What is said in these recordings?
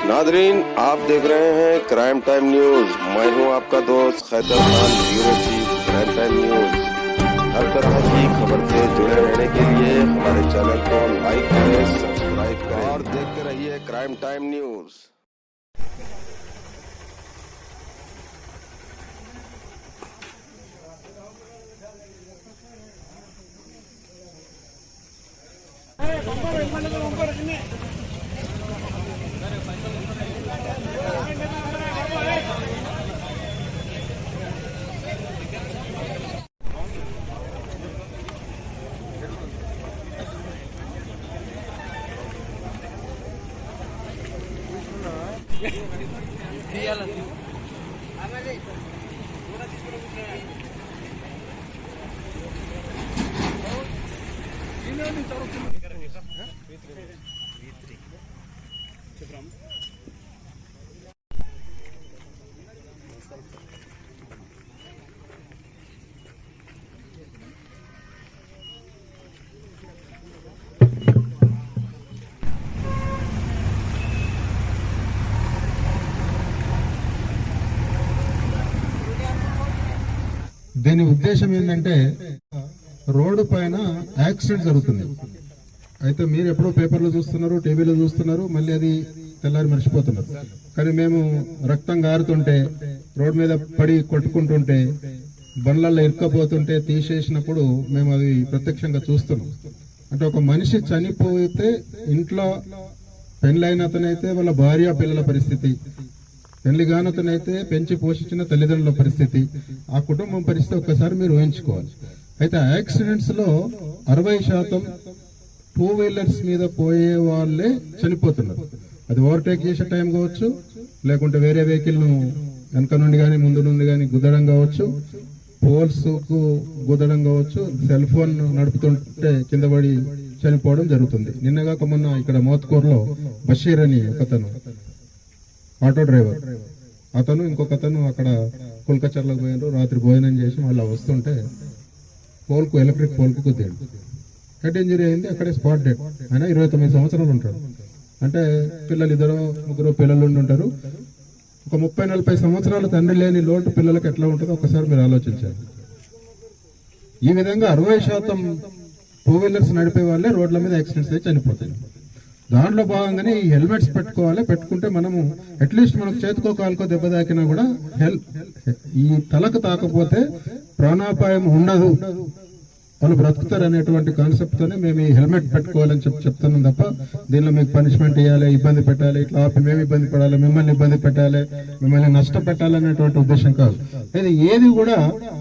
Nadreen, आप देख रहे हैं क्राइम टाइम न्यूज। मैं हूं आपका दोस्त Khaitar Khan, bureau chief crime time news. हर तरह की खबर से जुड़े रहने के लिए हमारे चैनल को लाइक करें, सब्सक्राइब करें और देखते रहिए क्राइम टाइम न्यूज। దీని ఉద్దేశం ఏంటంటే రోడ్డు పైన యాక్సిడెంట్ జరుగుతుంది. అయితే మీరు ఎప్పుడో పేపర్లో చూస్తున్నారు, టీవీలో చూస్తున్నారు, మళ్ళీ అది తెల్లారి మర్చిపోతున్నారు. కానీ మేము రక్తం గారుతుంటే, రోడ్డు మీద పడి కొట్టుకుంటుంటే, బండ్లలో ఇరుక్కపోతుంటే తీసేసినప్పుడు మేము అది ప్రత్యక్షంగా చూస్తున్నాం. అంటే ఒక మనిషి చనిపోతే ఇంట్లో పెళ్ళైన అతనైతే వాళ్ళ భార్య పిల్లల పరిస్థితి, పెళ్లి కానతనైతే పెంచి పోషించిన తల్లిదండ్రుల పరిస్థితి, ఆ కుటుంబం పరిస్థితి ఒక్కసారి మీరు ఊహించుకోవాలి. అయితే యాక్సిడెంట్స్ లో 60% 2 వీలర్స్ మీద పోయే వాళ్ళే చనిపోతున్నారు. అది ఓవర్టేక్ చేసే టైం కావచ్చు, లేకుంటే వేరే వెహికల్ ను వెనక నుండి గానీ ముందు నుండి గానీ గుద్దడం కావచ్చు, పోల్స్ కు గుద్దడం కావచ్చు, సెల్ ఫోన్ నడుపుతుంటే కింద పడి చనిపోవడం జరుగుతుంది. నిన్నగాక మొన్న ఇక్కడ మోత్కూరులో బషీర్ అని ఒకతను ఆటో డ్రైవర్, అతను ఇంకొకతను అక్కడ కుల్కచర్లకు పోయినారు, రాత్రి భోజనం చేసి మళ్ళీ వస్తుంటే పోల్కు ఎలక్ట్రిక్ పోల్కు కుద్దాడు. హెడ్ ఇంజరీ అయింది, అక్కడే స్పాట్ డెడ్. ఆయన 29 సంవత్సరాలు ఉంటాడు. అంటే పిల్లలు 2-3 పిల్లలు ఉంటారు. ఒక 30-40 సంవత్సరాలు తండ్రి లేని లోటు పిల్లలకు ఎట్లా ఉంటుందో ఒకసారి మీరు ఆలోచించారు. ఈ విధంగా 60% 2 వీలర్స్ నడిపే వాళ్ళే రోడ్ల మీద యాక్సిడెంట్స్ అయితే చనిపోతాయి. దాంట్లో భాగంగానే ఈ హెల్మెట్స్ పెట్టుకోవాలి. పెట్టుకుంటే మనము అట్లీస్ట్ మనకు చేతికో కాలుకో దెబ్బ తాకినా కూడా ఈ తలకు తాకపోతే ప్రాణాపాయం ఉండదు, వాళ్ళు బ్రతుకుతారు అనేటువంటి కాన్సెప్ట్ తోనే మేము ఈ హెల్మెట్ పెట్టుకోవాలని చెప్తున్నాం తప్ప దీనిలో మీకు పనిష్మెంట్ ఇవ్వాలి, ఇబ్బంది పెట్టాలి, ఇట్లా మేము ఇబ్బంది పడాలి, మిమ్మల్ని ఇబ్బంది పెట్టాలి, మిమ్మల్ని నష్టపెట్టాలనేటువంటి ఉద్దేశం కాదు. అయితే ఏది కూడా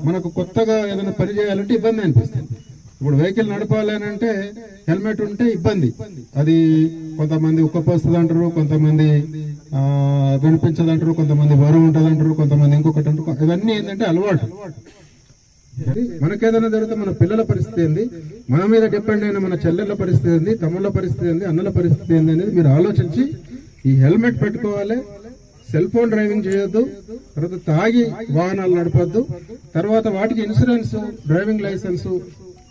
మనకు కొత్తగా ఏదైనా పని చేయాలంటే ఇబ్బంది అనిపిస్తుంది. ఇప్పుడు వెహికల్ నడపాలి అని అంటే హెల్మెట్ ఉంటే ఇబ్బంది. అది కొంతమంది ఉక్కపోస్తుంది అంటారు, కొంతమంది వినిపించదంటారు, కొంతమంది బరువు ఉంటుంది అంటారు, కొంతమంది ఇంకొకటి అంటారు. ఇవన్నీ ఏంటంటే అలవాటు. మనకేదైనా జరిగితే మన పిల్లల పరిస్థితి ఏంది, మన మీద డిపెండ్ అయిన మన చెల్లెళ్ళ పరిస్థితి ఏంది, తమ్ముళ్ళ పరిస్థితి ఏంది, అన్నల పరిస్థితి ఏంది అనేది మీరు ఆలోచించి ఈ హెల్మెట్ పెట్టుకోవాలి. సెల్ ఫోన్ డ్రైవింగ్ చేయొద్దు, తర్వాత తాగి వాహనాలు నడపొద్దు, తర్వాత వాటికి ఇన్సూరెన్స్, డ్రైవింగ్ లైసెన్స్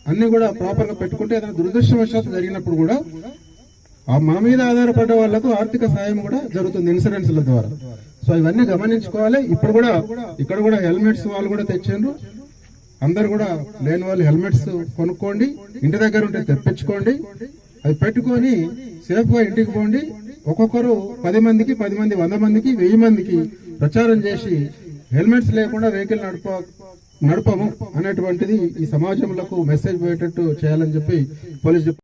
అన్ని కూడా ప్రాపర్ గా పెట్టుకుంటే ఏదైనా దురదృష్టవశాత్తు జరిగినప్పుడు కూడా మన మీద ఆధారపడ్డ వాళ్లకు ఆర్థిక సాయం కూడా జరుగుతుంది ఇన్సూరెన్స్ల ద్వారా. సో ఇవన్నీ గమనించుకోవాలి. ఇప్పుడు కూడా ఇక్కడ కూడా హెల్మెట్స్ వాళ్ళు కూడా తెచ్చారు. అందరు కూడా లేని వాళ్ళు హెల్మెట్స్ కొనుక్కోండి, ఇంటి దగ్గర ఉంటే తెప్పించుకోండి, అది పెట్టుకొని సేఫ్ గా ఇంటికి పోండి. ఒక్కొక్కరు 10 మందికి, 10 మంది 100 మందికి, 1000 మందికి ప్రచారం చేసి హెల్మెట్స్ లేకుండా వెహికల్ నడపము అనేటువంటిది ఈ సమాజంలో మెసేజ్ పోయేటట్టు చేయాలని చెప్పి పోలీసు